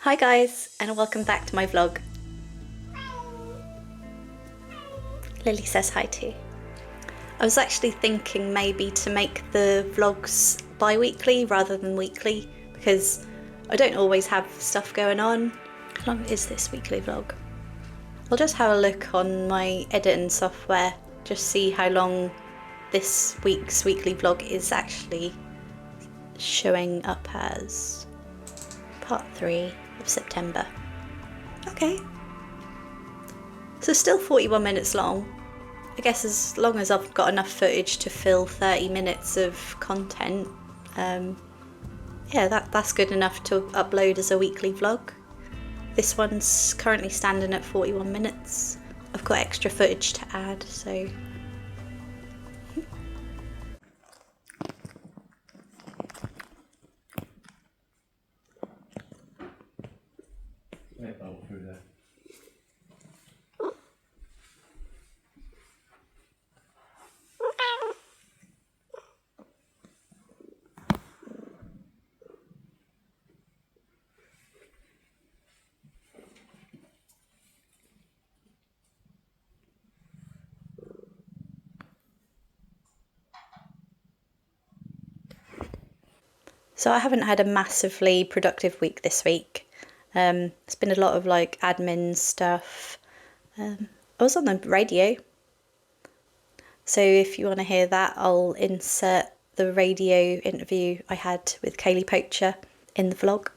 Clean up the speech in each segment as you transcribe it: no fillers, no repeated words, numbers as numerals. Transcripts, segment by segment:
Hi guys, and welcome back to my vlog. Lily says hi too. I was actually thinking maybe to make the vlogs bi-weekly rather than weekly because I don't always have stuff going on. How long is this weekly vlog? I'll just have a look on my editing software, just see how long this week's weekly vlog is actually showing up as. Part 3 of September. Okay. So still 41 minutes long. I guess as long as I've got enough footage to fill 30 minutes of content, yeah, that's good enough to upload as a weekly vlog. This one's currently standing at 41 minutes. I've got extra footage to add, so... Through there. So I haven't had a massively productive week this week. It's been a lot of like admin stuff. I was on the radio. So if you want to hear that, I'll insert the radio interview I had with Kaylee Poacher in the vlog.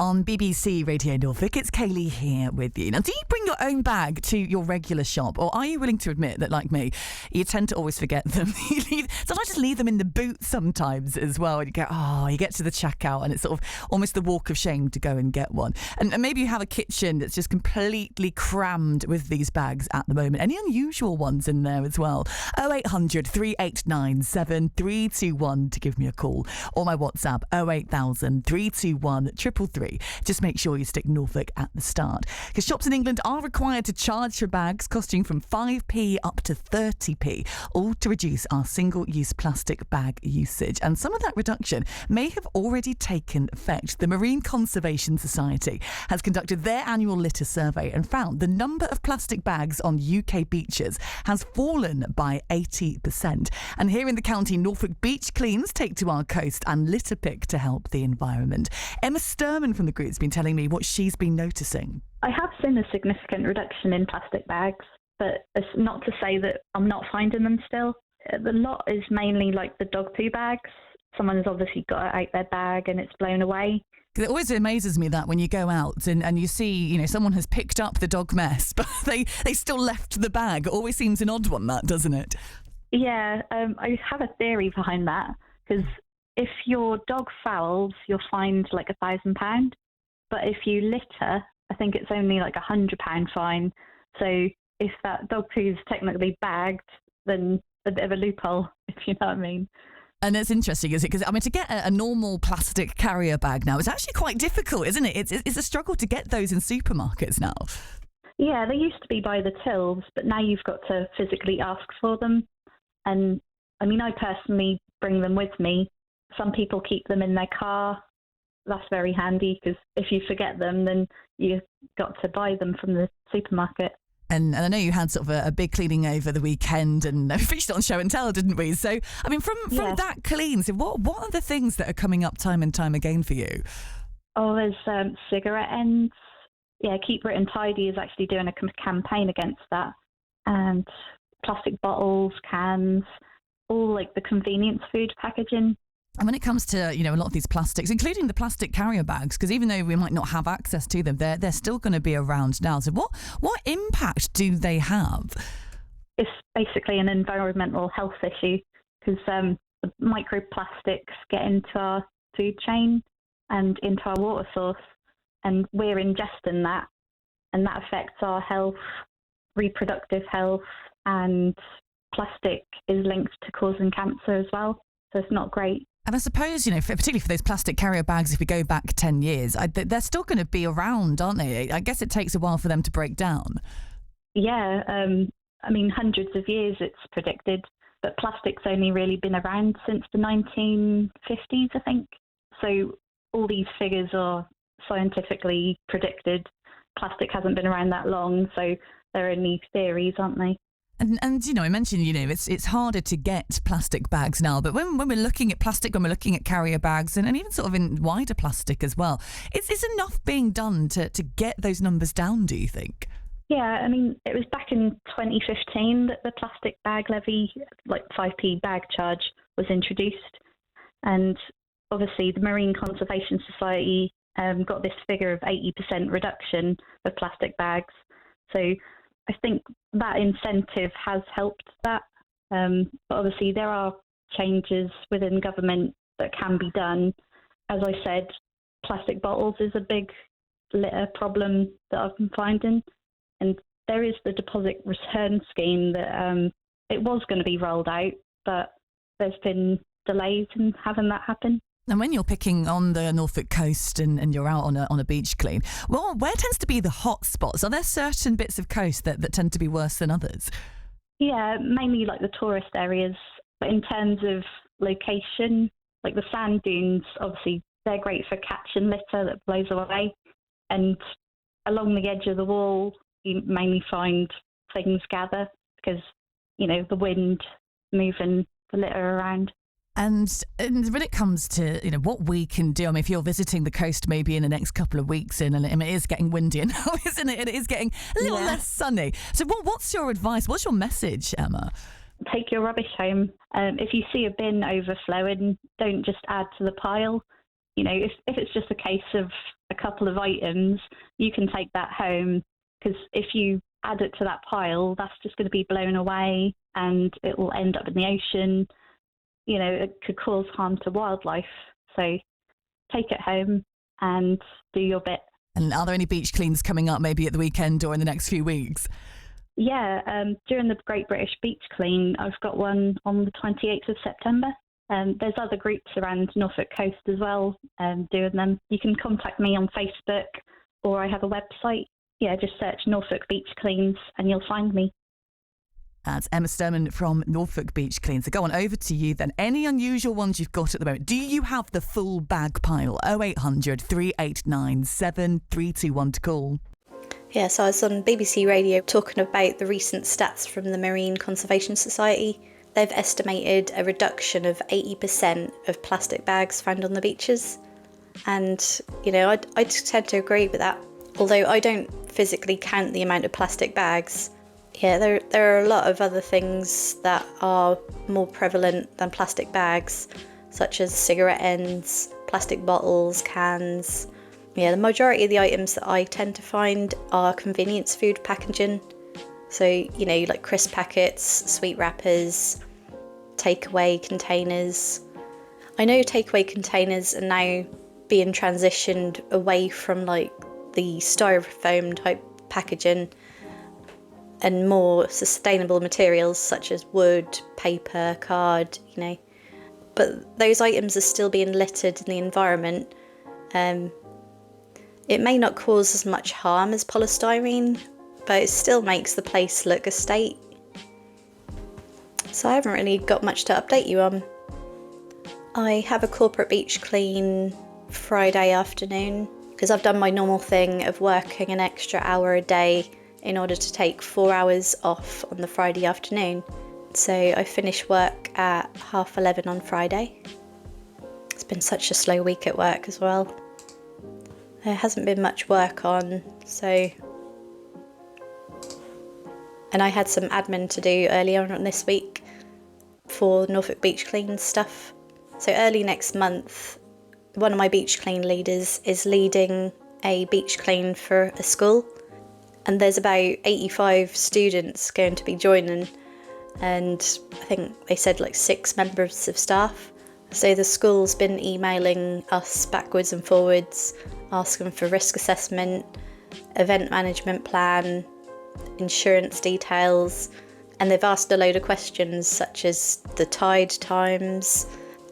On BBC Radio Norfolk, it's Kaylee here with you. Now, do you bring your own bag to your regular shop, or are you willing to admit that, like me, you tend to always forget them? Sometimes just leave them in the boot sometimes as well, and you get to the checkout and it's sort of almost the walk of shame to go and get one. And maybe you have a kitchen that's just completely crammed with these bags at the moment. Any unusual ones in there as well? 0800 389 7321 to give me a call, or my WhatsApp 08000 321 333. Just make sure you stick Norfolk at the start, because shops in England are required to charge for bags costing from 5p up to 30p, all to reduce our single-use plastic bag usage. And some of that reduction may have already taken effect. The Marine Conservation Society has conducted their annual litter survey and found the number of plastic bags on UK beaches has fallen by 80%. And here in the county, Norfolk Beach Cleans take to our coast and litter pick to help the environment. Emma Sturman from the group's been telling me what she's been noticing. I have seen a significant reduction in plastic bags, but it's not to say that I'm not finding them still. The lot is mainly like the dog poo bags. Someone's obviously got it out their bag and it's blown away. It always amazes me that when you go out and you see, someone has picked up the dog mess, but they still left the bag. It always seems an odd one, that, doesn't it? Yeah, I have a theory behind that, because if your dog fouls, you'll find like £1,000. But if you litter, I think it's only like £100 fine. So if that dog poo is technically bagged, then a bit of a loophole, if you know what I mean. And it's interesting, is it? Because, to get a normal plastic carrier bag now is actually quite difficult, isn't it? It's a struggle to get those in supermarkets now. Yeah, they used to be by the tills, but now you've got to physically ask for them. And I mean, I personally bring them with me. Some people keep them in their car. That's very handy, because if you forget them, then you've got to buy them from the supermarket. And I know you had sort of a big cleaning over the weekend, and we featured it on Show and Tell, didn't we? So, I mean, from that clean, so what are the things that are coming up time and time again for you? Oh, there's cigarette ends. Yeah, Keep Britain Tidy is actually doing a campaign against that. And plastic bottles, cans, all like the convenience food packaging. And when it comes to, a lot of these plastics, including the plastic carrier bags, because even though we might not have access to them, they're still going to be around now. So what impact do they have? It's basically an environmental health issue, because the microplastics get into our food chain and into our water source, and we're ingesting that, and that affects our health, reproductive health, and plastic is linked to causing cancer as well. So it's not great. And I suppose, particularly for those plastic carrier bags, if we go back 10 years, they're still going to be around, aren't they? I guess it takes a while for them to break down. Yeah, I mean, hundreds of years it's predicted, but plastic's only really been around since the 1950s, I think. So all these figures are scientifically predicted. Plastic hasn't been around that long, so they're only theories, aren't they? And I mentioned, it's harder to get plastic bags now, but when we're looking at plastic, when we're looking at carrier bags and even sort of in wider plastic as well, is enough being done to get those numbers down, do you think? Yeah, I mean, it was back in 2015 that the plastic bag levy, like 5p bag charge, was introduced. And obviously the Marine Conservation Society got this figure of 80% reduction of plastic bags. So I think that incentive has helped that. But obviously there are changes within government that can be done. As I said, plastic bottles is a big litter problem that I've been finding. And there is the deposit return scheme that it was going to be rolled out, but there's been delays in having that happen. And when you're picking on the Norfolk coast and you're out on a beach clean, well, where tends to be the hot spots? Are there certain bits of coast that tend to be worse than others? Yeah, mainly like the tourist areas. But in terms of location, like the sand dunes, obviously they're great for catching litter that blows away. And along the edge of the wall, you mainly find things gather because, the wind moving the litter around. And when it comes to what we can do, I mean, if you're visiting the coast maybe in the next couple of weeks, it is getting windy now, isn't it? And it is getting a little less sunny. So what's your advice? What's your message, Emma? Take your rubbish home. If you see a bin overflowing, don't just add to the pile. If it's just a case of a couple of items, you can take that home, because if you add it to that pile, that's just going to be blown away and it will end up in the ocean. It could cause harm to wildlife. So take it home and do your bit. And are there any beach cleans coming up maybe at the weekend or in the next few weeks? Yeah, during the Great British Beach Clean, I've got one on the 28th of September. There's other groups around Norfolk Coast as well doing them. You can contact me on Facebook, or I have a website. Yeah, just search Norfolk Beach Cleans and you'll find me. That's Emma Sturman from Norfolk Beach Clean. So go on over to you then. Any unusual ones you've got at the moment? Do you have the full bag pile? 0800 389 7321 to call. Yeah, so I was on BBC Radio talking about the recent stats from the Marine Conservation Society. They've estimated a reduction of 80% of plastic bags found on the beaches. And, I tend to agree with that. Although I don't physically count the amount of plastic bags. Yeah, there are a lot of other things that are more prevalent than plastic bags, such as cigarette ends, plastic bottles, cans. Yeah, the majority of the items that I tend to find are convenience food packaging. So, like crisp packets, sweet wrappers, takeaway containers. I know takeaway containers are now being transitioned away from like the styrofoam type packaging and more sustainable materials such as wood, paper, card, But those items are still being littered in the environment. It may not cause as much harm as polystyrene, but it still makes the place look a state. So I haven't really got much to update you on. I have a corporate beach clean Friday afternoon because I've done my normal thing of working an extra hour a day in order to take 4 hours off on the Friday afternoon. So I finish work at 11:30 on Friday. It's been such a slow week at work as well. There hasn't been much work on, and I had some admin to do earlier on this week for Norfolk Beach Clean stuff. So early next month, one of my beach clean leaders is leading a beach clean for a school. And there's about 85 students going to be joining, and I think they said like 6 members of staff. So the school's been emailing us backwards and forwards, asking for risk assessment, event management plan, insurance details, and they've asked a load of questions such as the tide times,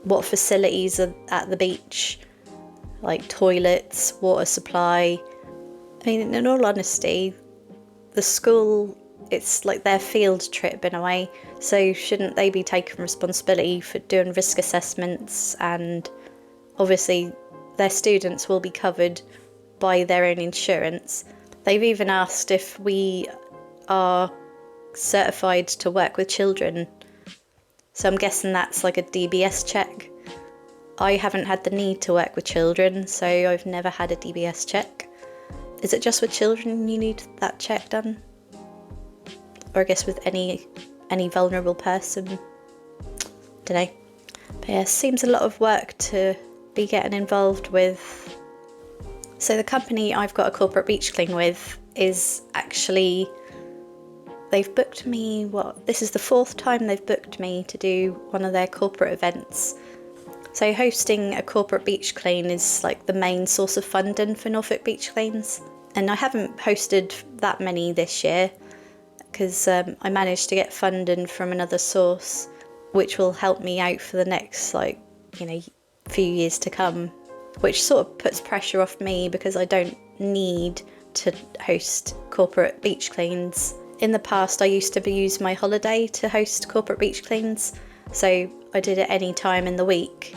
what facilities are at the beach, like toilets, water supply. I mean, in all honesty, the school, it's like their field trip in a way, so shouldn't they be taking responsibility for doing risk assessments? And obviously their students will be covered buy their own insurance. They've even asked if we are certified to work with children. So I'm guessing that's like a DBS check. I haven't had the need to work with children, so I've never had a DBS check. Is it just with children you need that check done? Or I guess with any vulnerable person? Dunno. But yeah, seems a lot of work to be getting involved with. So the company I've got a corporate beach clean with is actually, they've booked me, this is the 4th time they've booked me to do one of their corporate events. So hosting a corporate beach clean is like the main source of funding for Norfolk Beach Cleans. And I haven't hosted that many this year because I managed to get funding from another source, which will help me out for the next few years to come, which sort of puts pressure off me because I don't need to host corporate beach cleans. In the past, I used to use my holiday to host corporate beach cleans, so I did it any time in the week,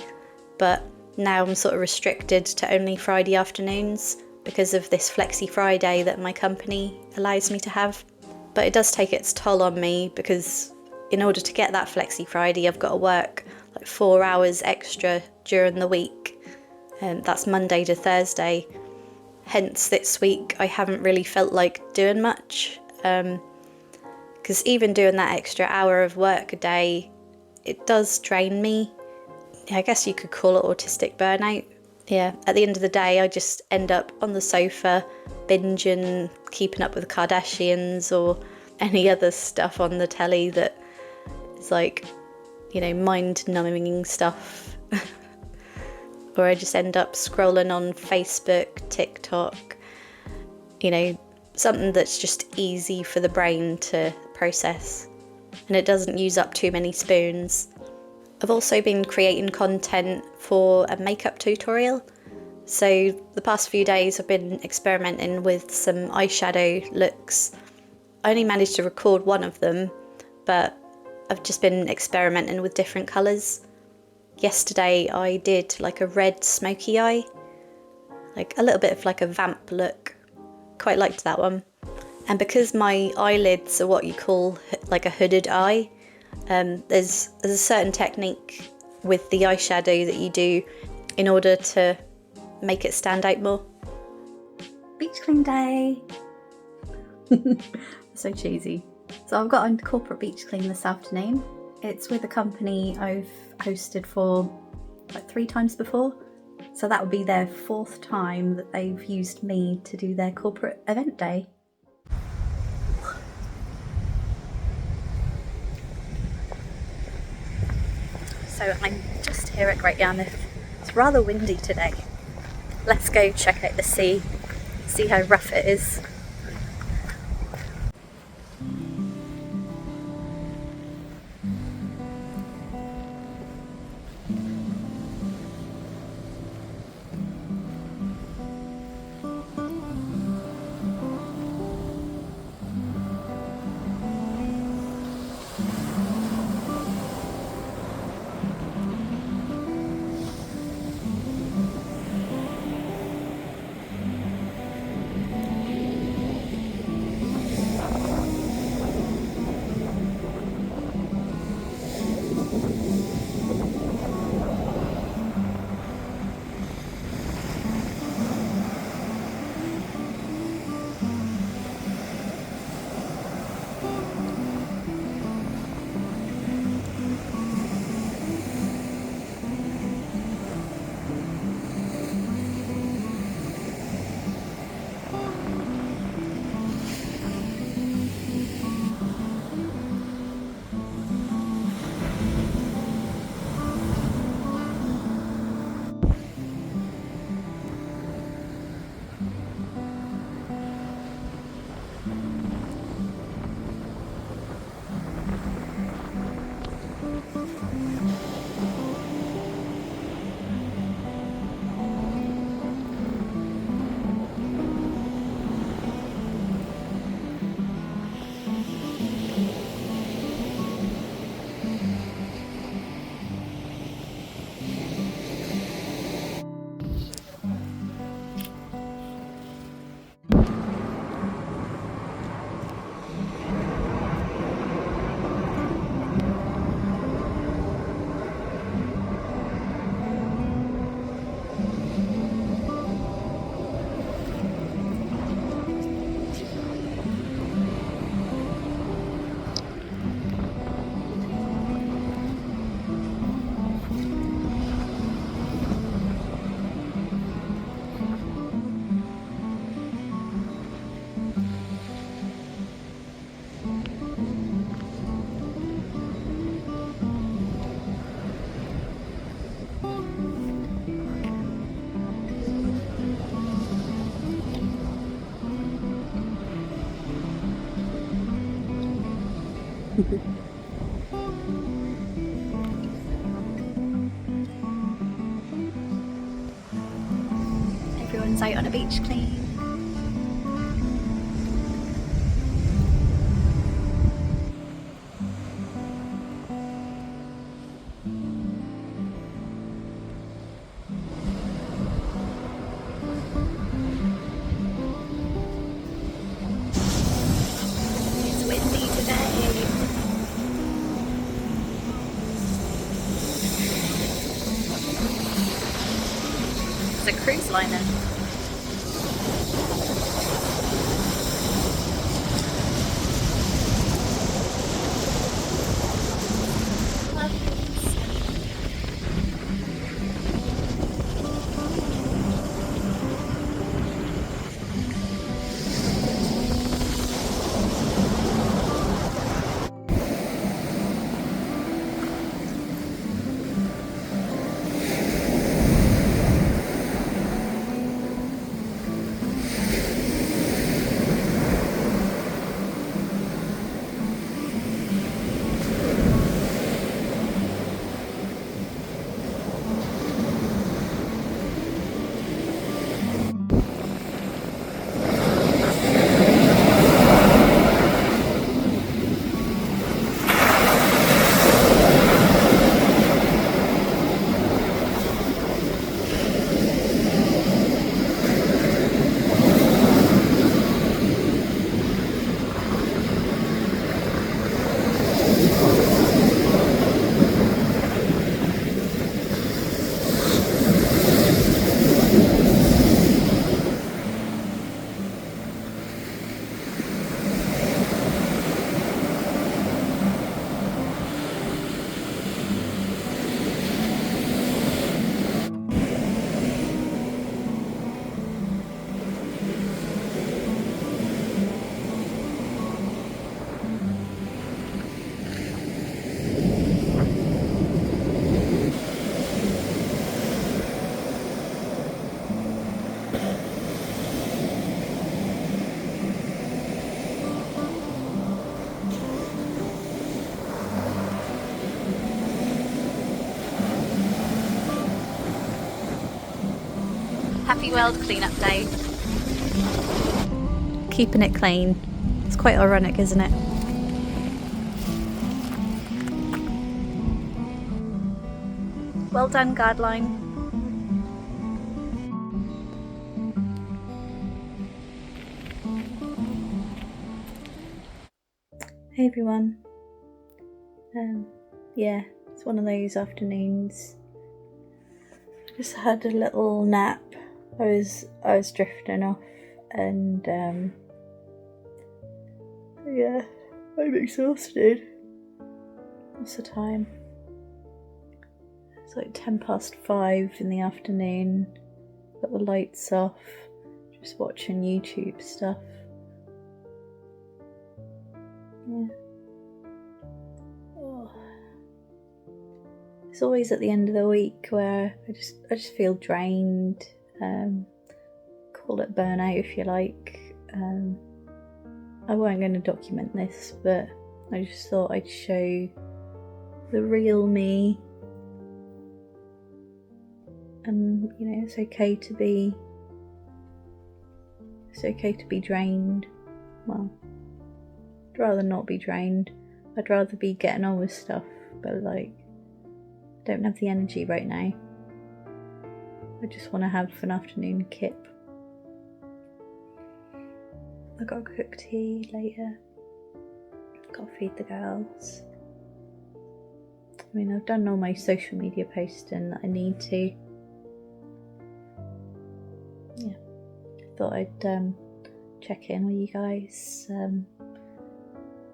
but now I'm sort of restricted to only Friday afternoons because of this Flexi Friday that my company allows me to have. But it does take its toll on me because in order to get that Flexi Friday, I've got to work like 4 hours extra during the week, and that's Monday to Thursday. Hence this week I haven't really felt like doing much, because even doing that extra hour of work a day, it does drain me. I guess you could call it autistic burnout. Yeah, at the end of the day I just end up on the sofa binging Keeping Up with the Kardashians or any other stuff on the telly that is like, mind-numbing stuff. Or I just end up scrolling on Facebook, TikTok, something that's just easy for the brain to process and it doesn't use up too many spoons. I've also been creating content for a makeup tutorial. So the past few days I've been experimenting with some eyeshadow looks. I only managed to record one of them, but I've just been experimenting with different colours. Yesterday I did like a red smoky eye, like a little bit of like a vamp look. Quite liked that one. And because my eyelids are what you call like a hooded eye, there's a certain technique with the eyeshadow that you do in order to make it stand out more. Beach clean day! So cheesy. So I've got a corporate beach clean this afternoon. It's with a company I've hosted for like 3 times before. So that would be their 4th time that they've used me to do their corporate event day. So I'm just here at Great Yarmouth. It's rather windy today. Let's go check out the sea, see how rough it is. Everyone's out on a beach clean. It's windy today. It's a cruise liner. Happy World Cleanup Day. Keeping it clean. It's quite ironic, isn't it? Well done, Guideline. Hey everyone. Yeah, it's one of those afternoons. Just had a little nap. I was drifting off, and yeah, I'm exhausted. What's the time? It's like 5:10 in the afternoon. Got the lights off. Just watching YouTube stuff. Yeah. Oh. It's always at the end of the week where I just feel drained. Call it burnout if you like. I weren't going to document this, but I just thought I'd show the real me. And you know, it's okay to be drained. Well, I'd rather not be drained. I'd rather be getting on with stuff, but like, I don't have the energy right now. I just want to have an afternoon kip. I gotta cook tea later. Gotta feed the girls. I mean, I've done all my social media posting that I need to. Yeah, thought I'd check in with you guys,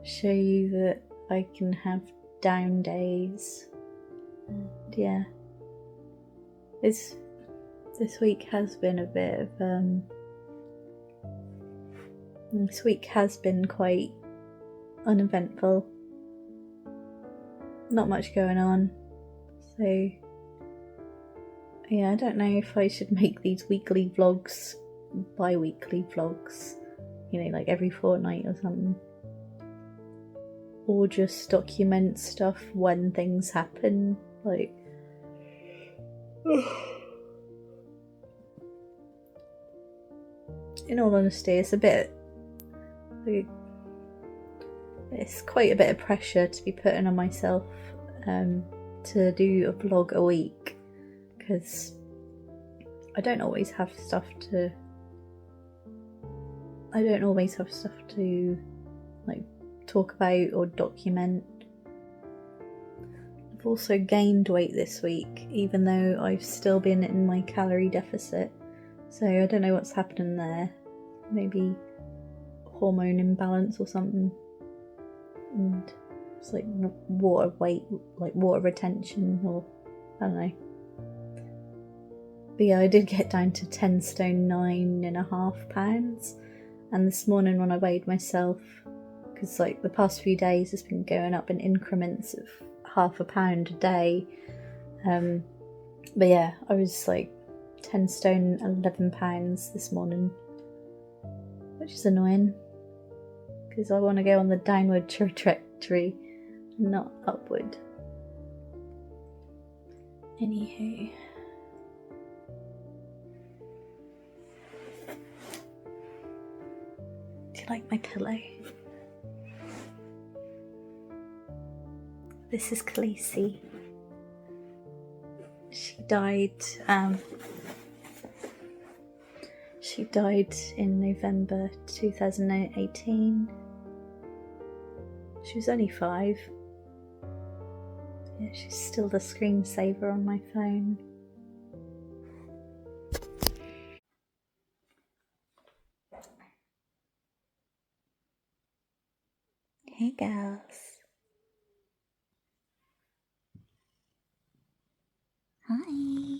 show you that I can have down days. And yeah, this week has been a bit of this week has been quite uneventful. Not much going on, so yeah, I don't know if I should make these weekly vlogs bi-weekly vlogs, you know, like every fortnight or something. or just document stuff when things happen. Like, in all honesty, it's a bit like, it's quite a bit of pressure to be putting on myself to do a vlog a week, because I don't always have stuff to like talk about or document. I've also gained weight this week, even though I've still been in my calorie deficit, so I don't know what's happening there. Maybe hormone imbalance or something, and it's like water retention, or I don't know. But yeah, I did get down to 10 stone 9.5 pounds, and this morning when I weighed myself, because like the past few days it's been going up in increments of half a pound a day, but yeah, I was like 10 stone 11 pounds this morning, which is annoying because I want to go on the downward trajectory, not upward. Anywho, do you like my pillow? This is Khaleesi. She died in November 2018. She was only 5. Yeah, she's still the screensaver on my phone. Hey girls. Hi.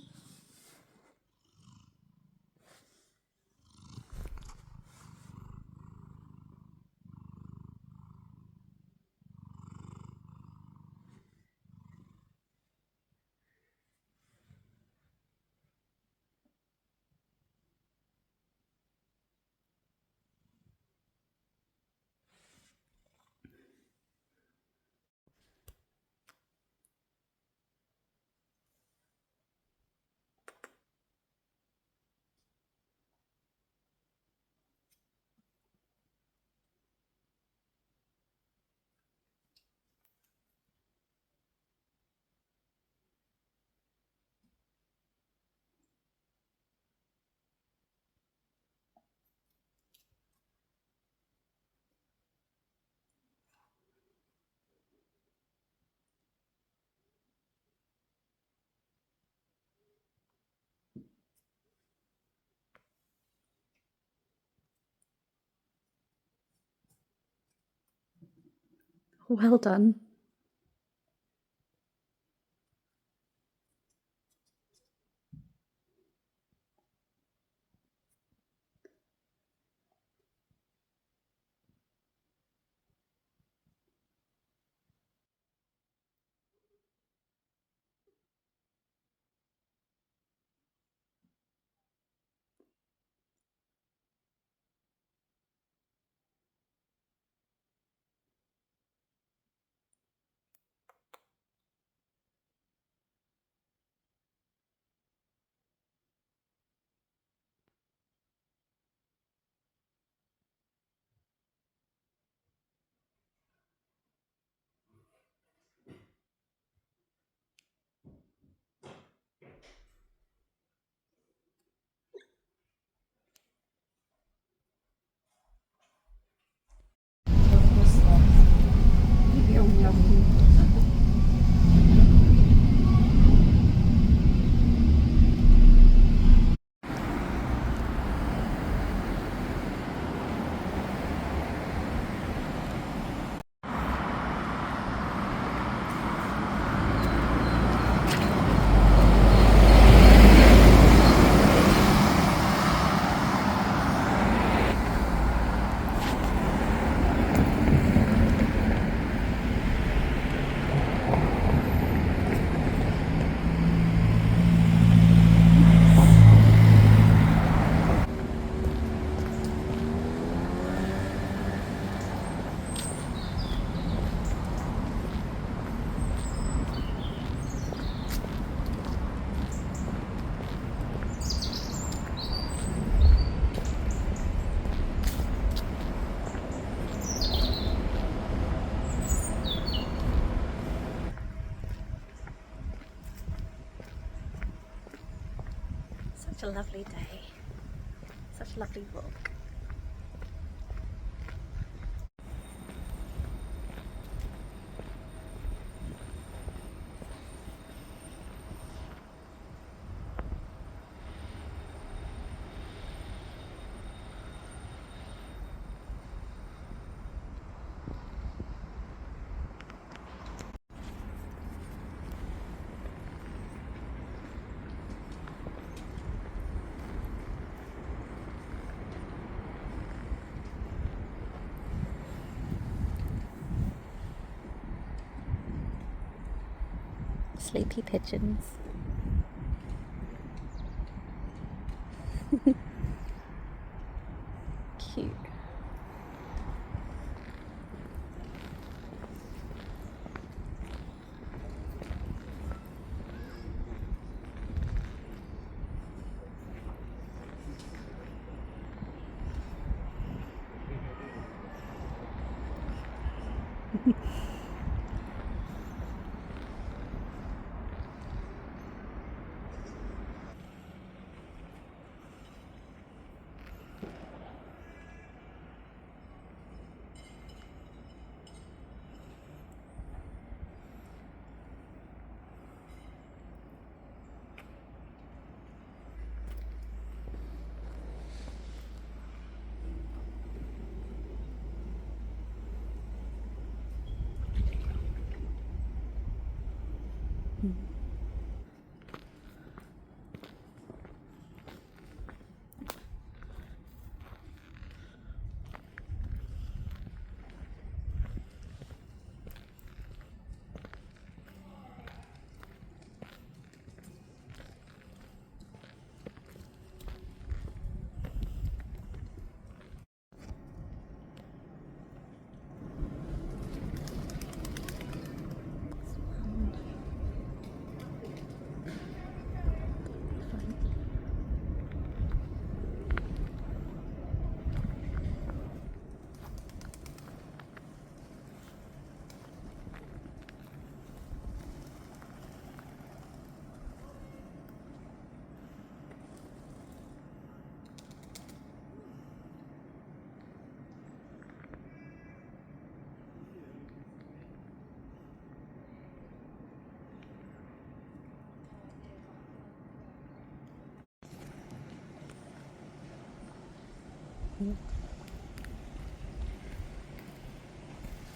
Well done. Such a lovely day. Such a lovely walk. Sleepy pigeons. Cute. Slightly.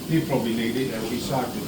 You probably need it, they'll be cycling.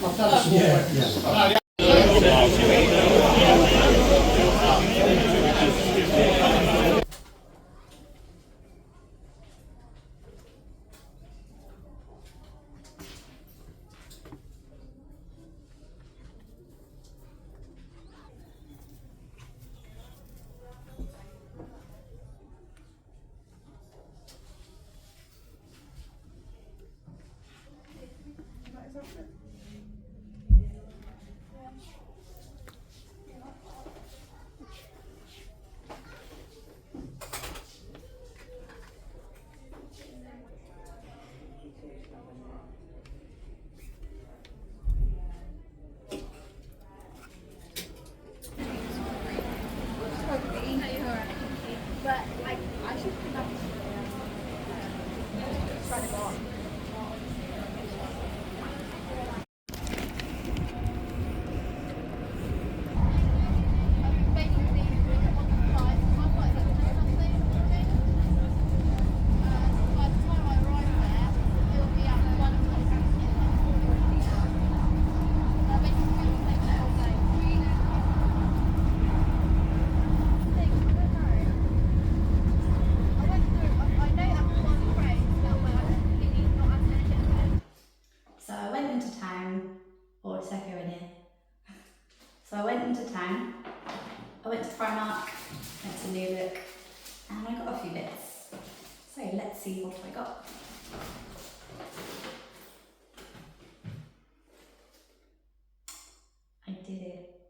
Primark, it's a new look, and I got a few bits. So let's see what I got. I did it.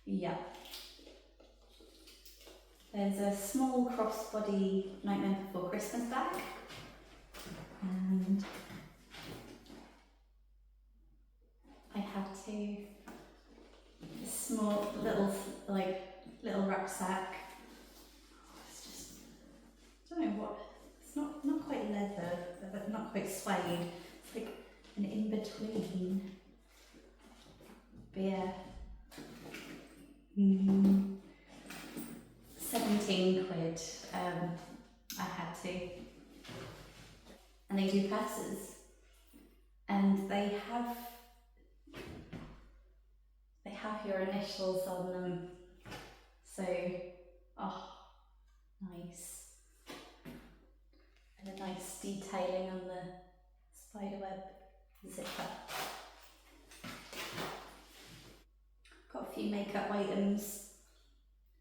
Yeah. There's a small crossbody Nightmare Before Christmas bag, and I have two small little rucksack. It's just, I don't know what, it's not quite leather, but not quite suede. It's like an in-between. But yeah. 17 quid, I had to. And they do purses. And they have your initials on them. So, oh, nice. And a nice detailing on the spiderweb zipper. Got a few makeup items.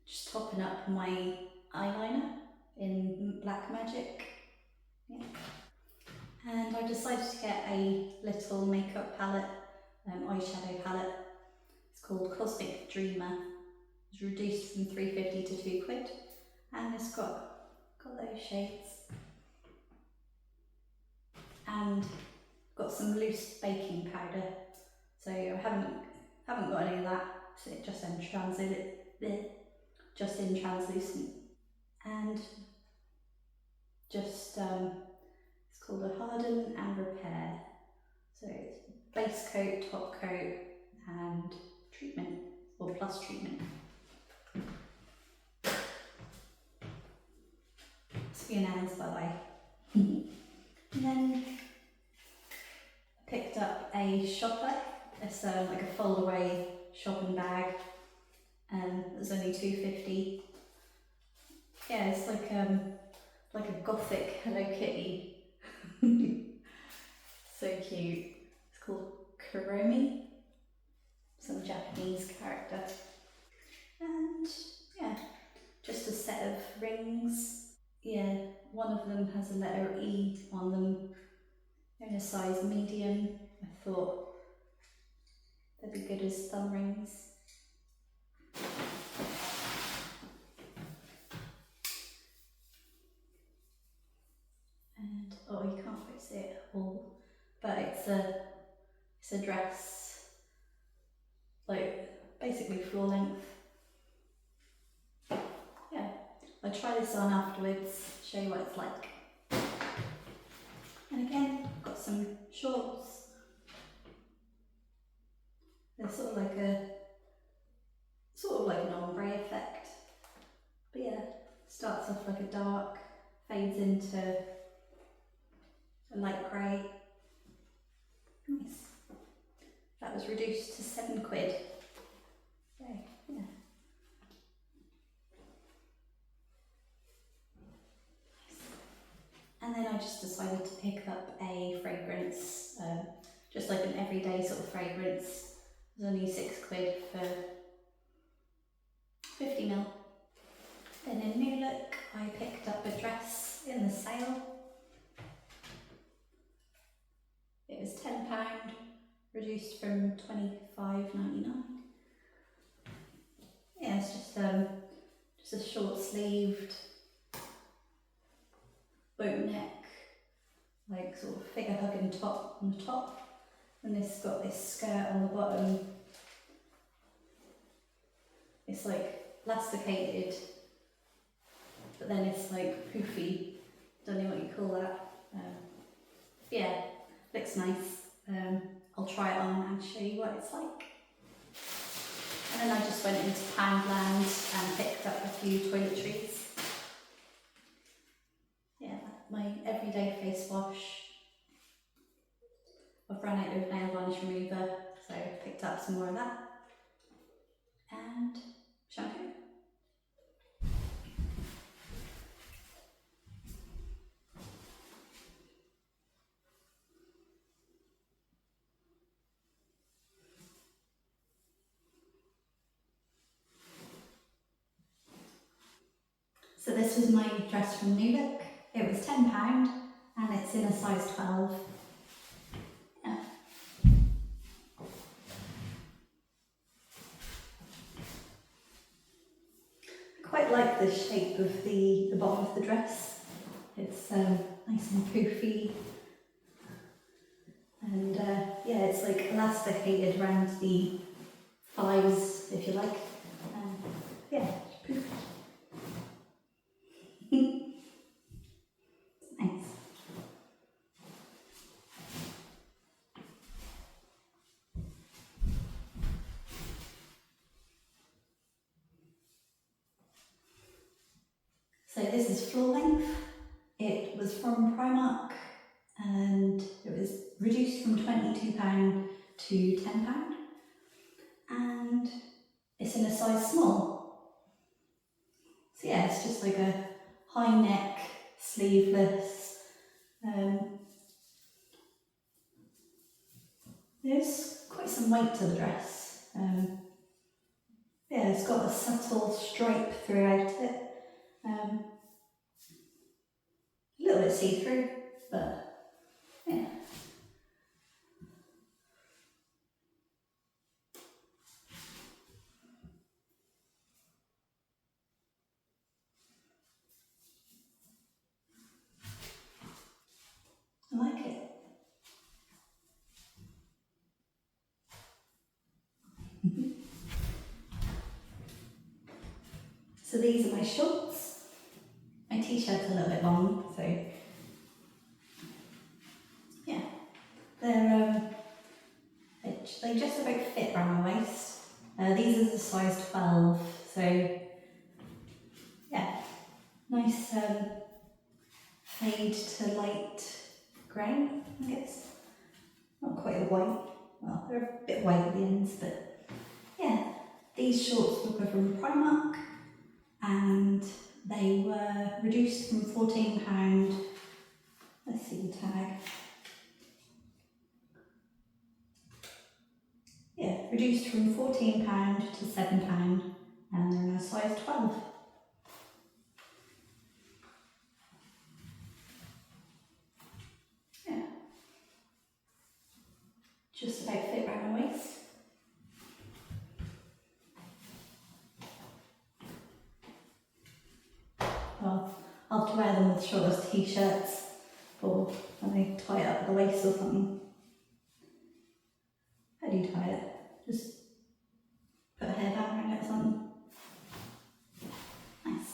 Just topping up my eyeliner in Black Magic. Yeah. And I decided to get a little makeup palette, eyeshadow palette. It's called Cosmic Dreamer. It's reduced from £3.50 to £2, and it's got those shades. And got some loose baking powder. So I haven't got any of that. So it just in translucent. And just it's called a harden and repair. So it's base coat, top coat, and treatment, or plus treatment. It's for your nails, by the way. And then I picked up a shopper. It's like a fold away shopping bag, and it was only £2.50. Yeah, it's like a gothic Hello Kitty. So cute. It's called Kuromi, some Japanese character. And yeah, just a set of rings. Yeah, one of them has a letter E on them. They're in a size medium. I thought they'd be good as thumb rings. And oh, you can't quite see it all, but it's a dress, like basically floor length. Yeah, I'll try this on afterwards, show you what it's like. And again, I've got some shorts. They're sort of like an ombre effect. But yeah, starts off like a dark, fades into a light grey. Nice. That was reduced to £7. So yeah. And then I just decided to pick up a fragrance, just like an everyday sort of fragrance. It was only £6 for 50ml. Then in New Look, I picked up a dress in the sale. It was £10, reduced from £25.99. Yeah, it's just a short sleeved boat neck, like sort of figure hugging top on the top, and it's got this skirt on the bottom. It's like elasticated, but then it's like poofy. Don't know what you call that. Yeah, looks nice. I'll try it on and show you what it's like. And then I just went into Poundland and picked up a few toiletries. Yeah, my everyday face wash. I've run out of nail varnish remover, so I picked up some more of that. And shampoo. So this was my dress from New Look. It was £10 and it's in a size 12. Yeah. I quite like the shape of the bottom of the dress. It's nice and poofy. And yeah, it's like elasticated around the thighs, if you like. Yeah, it's poofy. Nice. So this is floor length. It was from Primark and it was reduced from £22 to £10. And it's in a size small. So yeah, it's just like a high neck, sleeveless. There's quite some weight to the dress. Yeah, it's got a subtle stripe throughout it. A little bit see-through, but yeah. I like it. So these are my shorts. My t-shirt's a little bit long, so yeah. They just about fit around my waist. These are the size 12, so yeah, nice fade to light grey, I guess. Not quite a white. Well, they're a bit white at the ends, but yeah. These shorts were from Primark and they were reduced from £14. Let's see the tag. Yeah, reduced from £14 to £7 and they're in a size 12. Yeah. Just about fit around my waist. Well, I'll have to wear them with shorter t-shirts or when they tie it up at the waist or something. How do you tie it? Just put a hairband around it or something. Nice.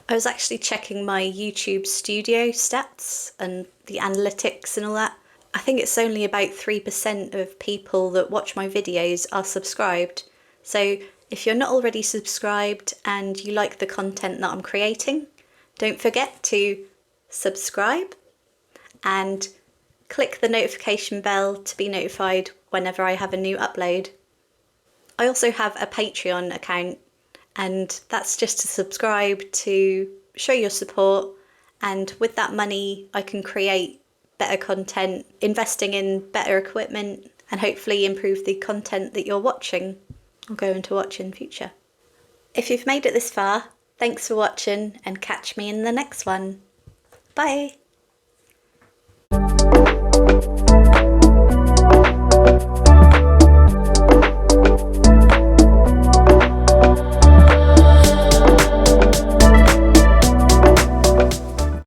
I was actually checking my YouTube studio stats and the analytics and all that. I think it's only about 3% of people that watch my videos are subscribed. So if you're not already subscribed and you like the content that I'm creating, don't forget to subscribe and click the notification bell to be notified whenever I have a new upload. I also have a Patreon account, and that's just to subscribe to show your support, and with that money I can create better content, investing in better equipment, and hopefully improve the content that you're watching or going to watch in future. If you've made it this far, thanks for watching and catch me in the next one. Bye!